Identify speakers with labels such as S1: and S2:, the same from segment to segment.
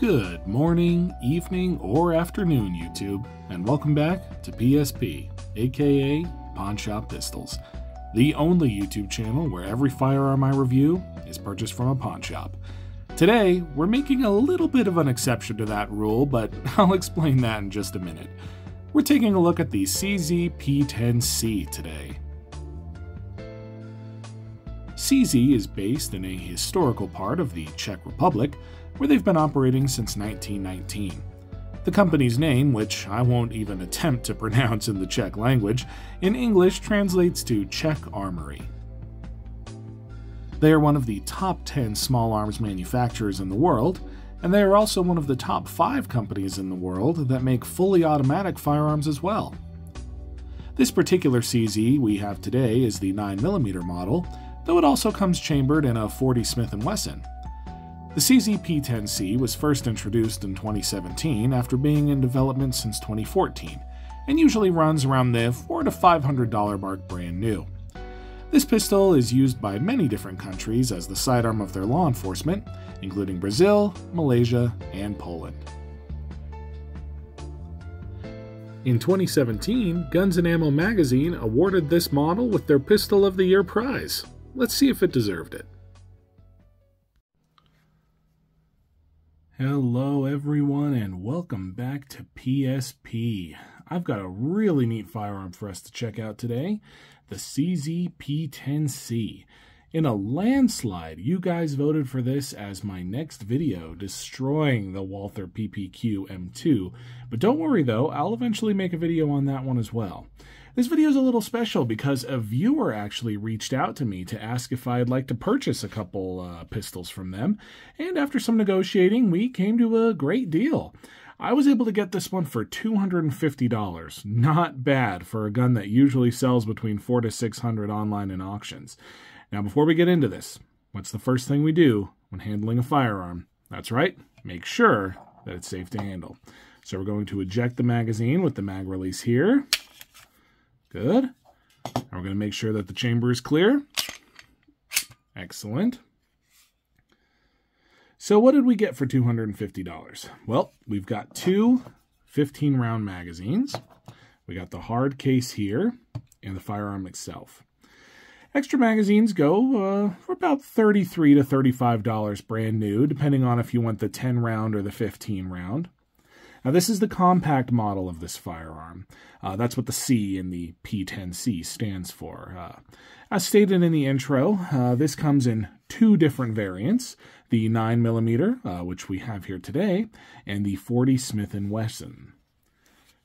S1: Good morning, evening, or afternoon, YouTube, and welcome back to PSP, aka Pawn Shop Pistols, the only YouTube channel where every firearm I review is purchased from a pawn shop. Today, we're making a little bit of an exception to that rule, but I'll explain that in just a minute. We're taking a look at the CZ P-10C today. CZ is based in a historical part of the Czech Republic, where they've been operating since 1919. The company's name, which I won't even attempt to pronounce in the Czech language, in English translates to Czech Armory. They are one of the top 10 small arms manufacturers in the world, and they are also one of the top 5 companies in the world that make fully automatic firearms as well. This particular CZ we have today is the 9mm model, though it also comes chambered in a .40 Smith & Wesson. The CZ P-10C was first introduced in 2017 after being in development since 2014, and usually runs around the $400 to $500 mark brand new. This pistol is used by many different countries as the sidearm of their law enforcement, including Brazil, Malaysia, and Poland. In 2017, Guns & Ammo magazine awarded this model with their Pistol of the Year prize. Let's see if it deserved it. Hello everyone and welcome back to PSP. I've got a really neat firearm for us to check out today, the CZ P-10C. In a landslide, you guys voted for this as my next video, destroying the Walther PPQ M2. But don't worry though, I'll eventually make a video on that one as well. This video is a little special because a viewer actually reached out to me to ask if I'd like to purchase a couple pistols from them, and after some negotiating, we came to a great deal. I was able to get this one for $250. Not bad for a gun that usually sells between $400 to $600 online in auctions. Now, before we get into this, what's the first thing we do when handling a firearm? That's right, make sure that it's safe to handle. So we're going to eject the magazine with the mag release here. Good. And we're going to make sure that the chamber is clear. Excellent. So what did we get for $250? Well, we've got two 15-round magazines. We got the hard case here and the firearm itself. Extra magazines go for about $33 to $35 brand new, depending on if you want the 10-round or the 15-round. Now, this is the compact model of this firearm. That's what the C in the P-10C stands for. As stated in the intro, this comes in two different variants, the 9mm, which we have here today, and the .40 Smith & Wesson.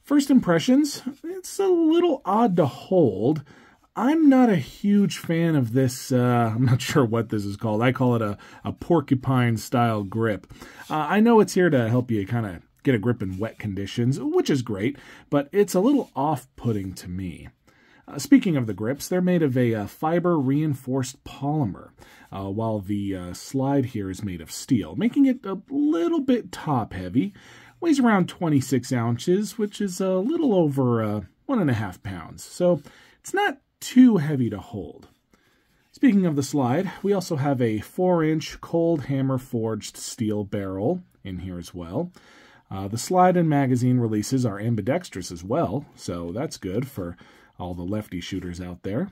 S1: First impressions, it's a little odd to hold. I'm not a huge fan of this, I'm not sure what this is called. I call it a porcupine-style grip. I know it's here to help you kind of get a grip in wet conditions, which is great, but it's a little off-putting to me. Speaking of the grips, they're made of a fiber-reinforced polymer, while the slide here is made of steel, making it a little bit top-heavy. Weighs around 26 ounces, which is a little over 1.5 pounds, so it's not too heavy to hold. Speaking of the slide, we also have a 4-inch cold hammer forged steel barrel in here as well. The slide and magazine releases are ambidextrous as well, so that's good for all the lefty shooters out there.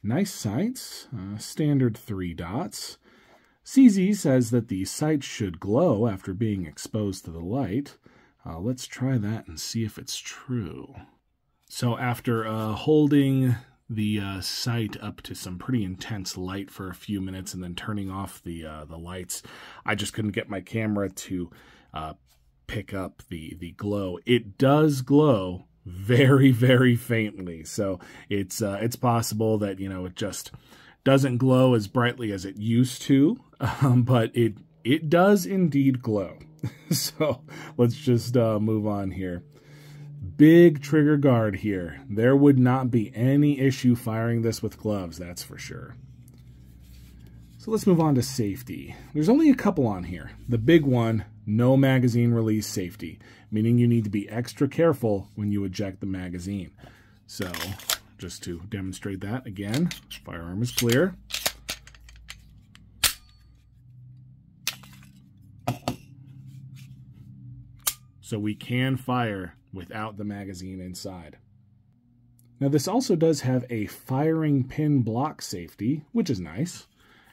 S1: Nice sights, standard 3 dots. CZ says that the sights should glow after being exposed to the light. Let's try that and see if it's true. So after holding the sight up to some pretty intense light for a few minutes and then turning off the lights, I just couldn't get my camera to pick up the glow. It does glow very, very faintly, so it's possible that, you know, it just doesn't glow as brightly as it used to, but it does indeed glow. So let's just move on here. Big trigger guard here. There would not be any issue firing this with gloves, that's for sure. So let's move on to safety. There's only a couple on here. The big one, no magazine release safety, meaning you need to be extra careful when you eject the magazine. So just to demonstrate that again, firearm is clear. so we can fire without the magazine inside. Now this also does have a firing pin block safety, which is nice,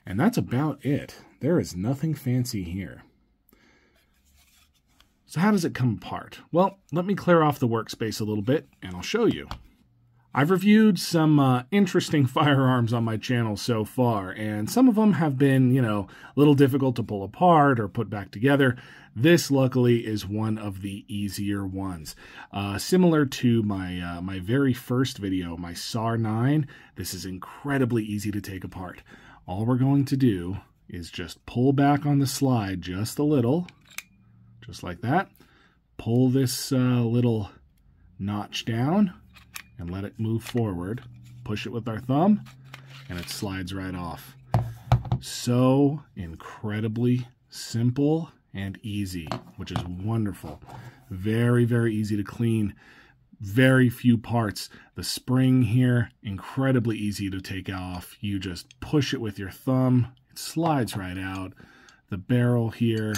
S1: and that's about it. There is nothing fancy here. So how does it come apart? Well, let me clear off the workspace a little bit and I'll show you. I've reviewed some interesting firearms on my channel so far, and some of them have been, a little difficult to pull apart or put back together. This, luckily, is one of the easier ones. Similar to my very first video, my SAR 9, this is incredibly easy to take apart. All we're going to do is just pull back on the slide just a little, just like that. Pull this little notch down and let it move forward. Push it with our thumb, and it slides right off. So incredibly simple and easy, which is wonderful. Very, very easy to clean. Very few parts. The spring here, incredibly easy to take off. You just push it with your thumb. It slides right out. The barrel here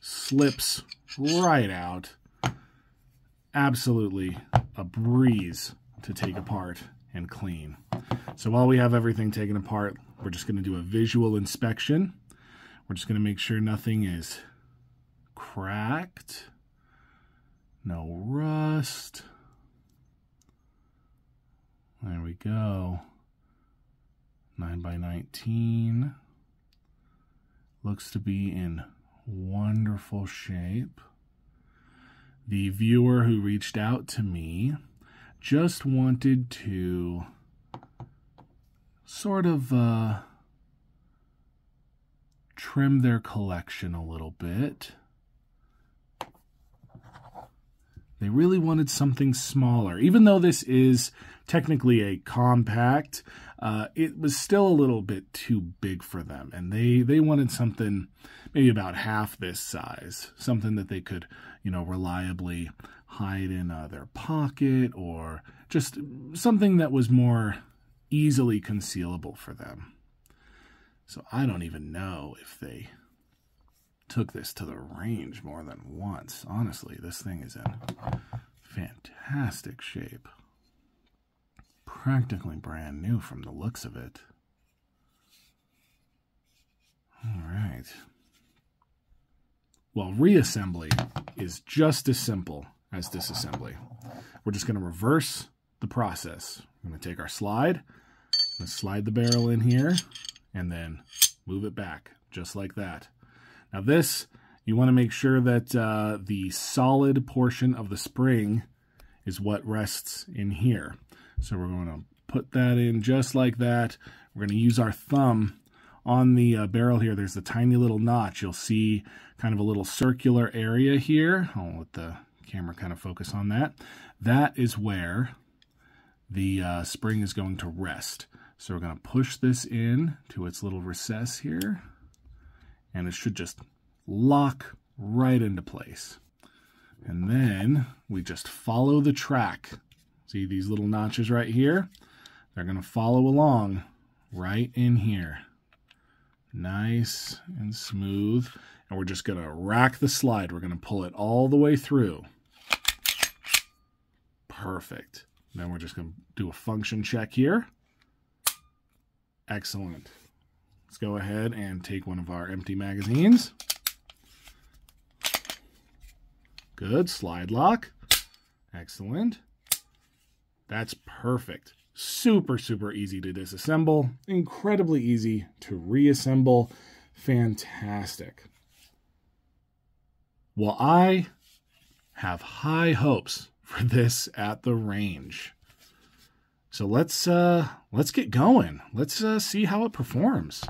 S1: slips right out. Absolutely a breeze to take apart and clean. So while we have everything taken apart, we're just going to do a visual inspection. We're just going to make sure nothing is cracked, no rust. There we go. 9x19. Looks to be in wonderful shape. The viewer who reached out to me just wanted to sort of trim their collection a little bit. They really wanted something smaller. Even though this is technically a compact, it was still a little bit too big for them. And they wanted something maybe about half this size. Something that they could, reliably hide in their pocket, or just something that was more easily concealable for them. So I don't even know if they took this to the range more than once. Honestly, this thing is in fantastic shape. Practically brand new from the looks of it. All right. Well, reassembly is just as simple as disassembly. We're just going to reverse the process. We're going to take our slide, slide the barrel in here, and then move it back, just like that. Now this, you want to make sure that the solid portion of the spring is what rests in here. So we're going to put that in just like that. We're going to use our thumb on the barrel here. There's a tiny little notch. You'll see kind of a little circular area here. I'll let the camera kind of focus on that. That is where the spring is going to rest. So we're going to push this in to its little recess here, and it should just lock right into place. And then we just follow the track. See these little notches right here? They're going to follow along right in here. Nice and smooth. And we're just going to rack the slide. We're going to pull it all the way through. Perfect. Then we're just going to do a function check here. Excellent. Let's go ahead and take one of our empty magazines. Good. Slide lock. Excellent. That's perfect. Super, super easy to disassemble. Incredibly easy to reassemble. Fantastic. Well, I have high hopes for this at the range. So let's get going. Let's see how it performs.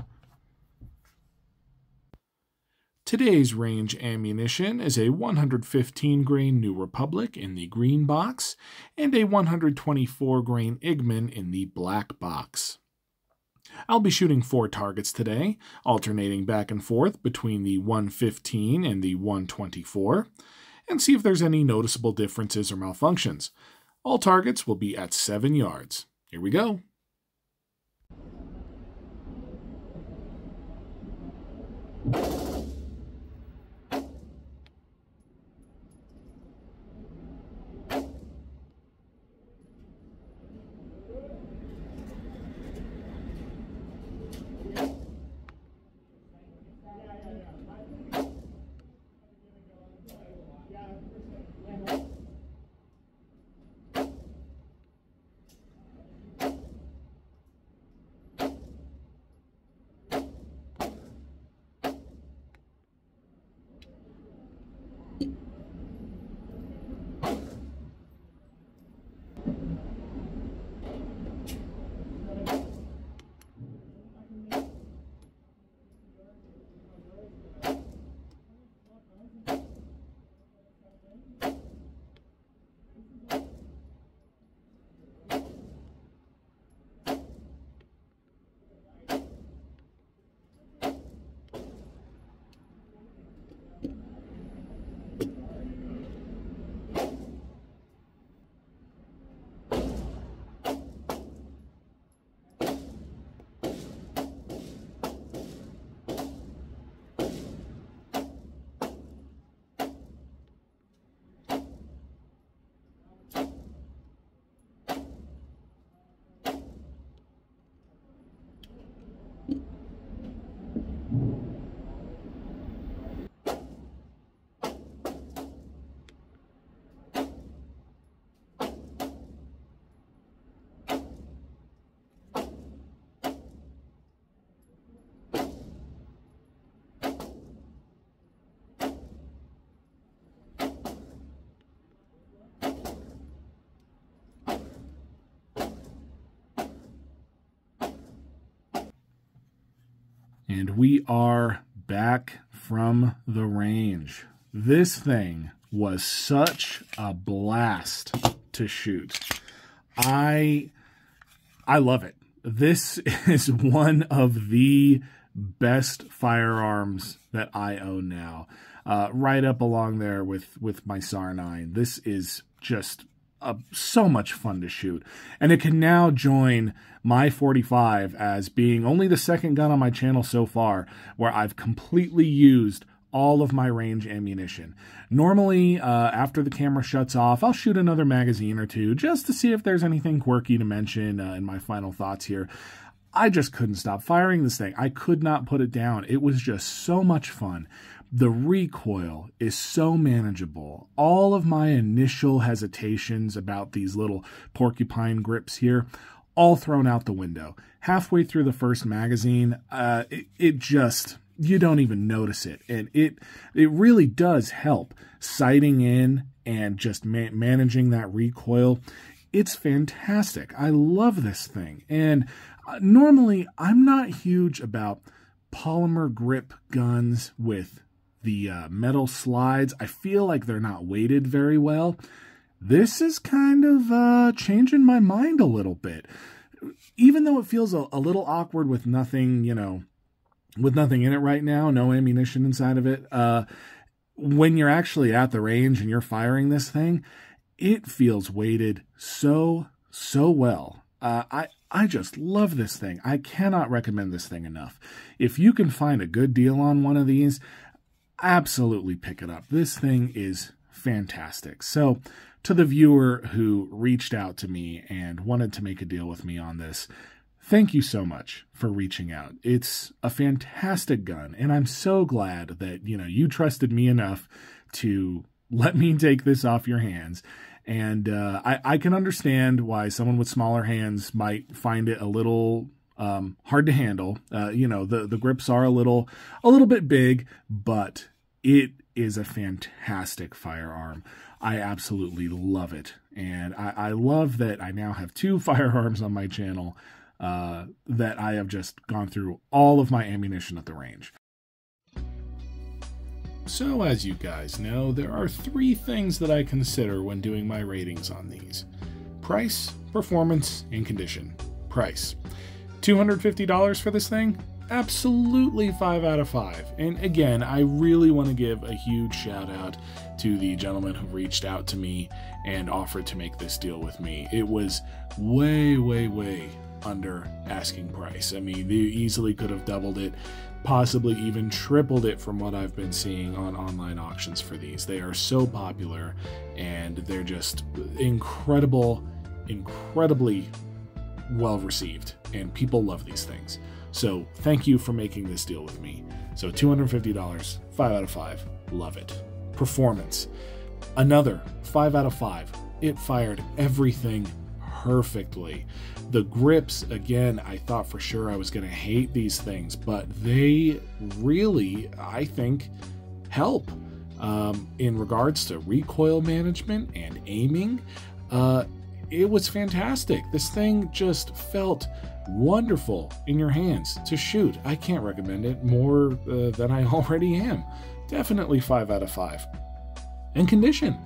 S1: Today's range ammunition is a 115 grain New Republic in the green box and a 124 grain Igman in the black box. I'll be shooting 4 targets today, alternating back and forth between the 115 and the 124, and see if there's any noticeable differences or malfunctions. All targets will be at 7 yards. Here we go. And we are back from the range. This thing was such a blast to shoot. I love it. This is one of the best firearms that I own now. Right up along there with my SAR 9. This is just so much fun to shoot. And it can now join my 45 as being only the second gun on my channel so far where I've completely used all of my range ammunition. Normally, after the camera shuts off, I'll shoot another magazine or two just to see if there's anything quirky to mention in my final thoughts here. I just couldn't stop firing this thing. I could not put it down. It was just so much fun. The recoil is so manageable. All of my initial hesitations about these little porcupine grips here, all thrown out the window. Halfway through the first magazine, it just, you don't even notice it. And it really does help sighting in and just managing that recoil. It's fantastic. I love this thing. And normally, I'm not huge about polymer grip guns with the metal slides. I feel like they're not weighted very well. This is kind of changing my mind a little bit. Even though it feels a little awkward with nothing, with nothing in it right now, no ammunition inside of it, when you're actually at the range and you're firing this thing, it feels weighted so well. I just love this thing. I cannot recommend this thing enough. If you can find a good deal on one of these, absolutely pick it up. This thing is fantastic. So, to the viewer who reached out to me and wanted to make a deal with me on this, thank you so much for reaching out. It's a fantastic gun, and I'm so glad that, you trusted me enough to let me take this off your hands. And I can understand why someone with smaller hands might find it a little hard to handle. The grips are a little bit big, but it is a fantastic firearm. I absolutely love it. And I love that I now have 2 firearms on my channel that I have just gone through all of my ammunition at the range. So as you guys know, there are 3 things that I consider when doing my ratings on these: price, performance, and condition. Price. $250 for this thing? Absolutely 5 out of 5. And again, I really want to give a huge shout out to the gentleman who reached out to me and offered to make this deal with me. It was way under asking price. I mean, they easily could have doubled it, possibly even tripled it from what I've been seeing on online auctions for these. They are so popular, and they're just incredibly well received, and people love these things. So thank you for making this deal with me. So $250, 5 out of 5, love it. Performance, another 5 out of 5. It fired everything perfectly. The grips, again, I thought for sure I was going to hate these things, but they really, I think, help in regards to recoil management and aiming. It was fantastic. This thing just felt wonderful in your hands to shoot. I can't recommend it more than I already am. Definitely 5 out of 5. And condition,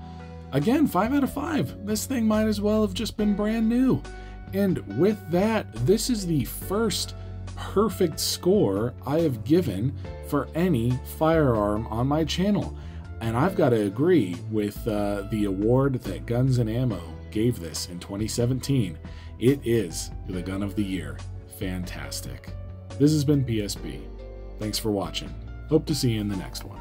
S1: again, 5 out of 5. This thing might as well have just been brand new. And with that, this is the first perfect score I have given for any firearm on my channel. And I've got to agree with the award that Guns and Ammo gave this in 2017. It is the gun of the year. Fantastic. This has been PSP. Thanks for watching. Hope to see you in the next one.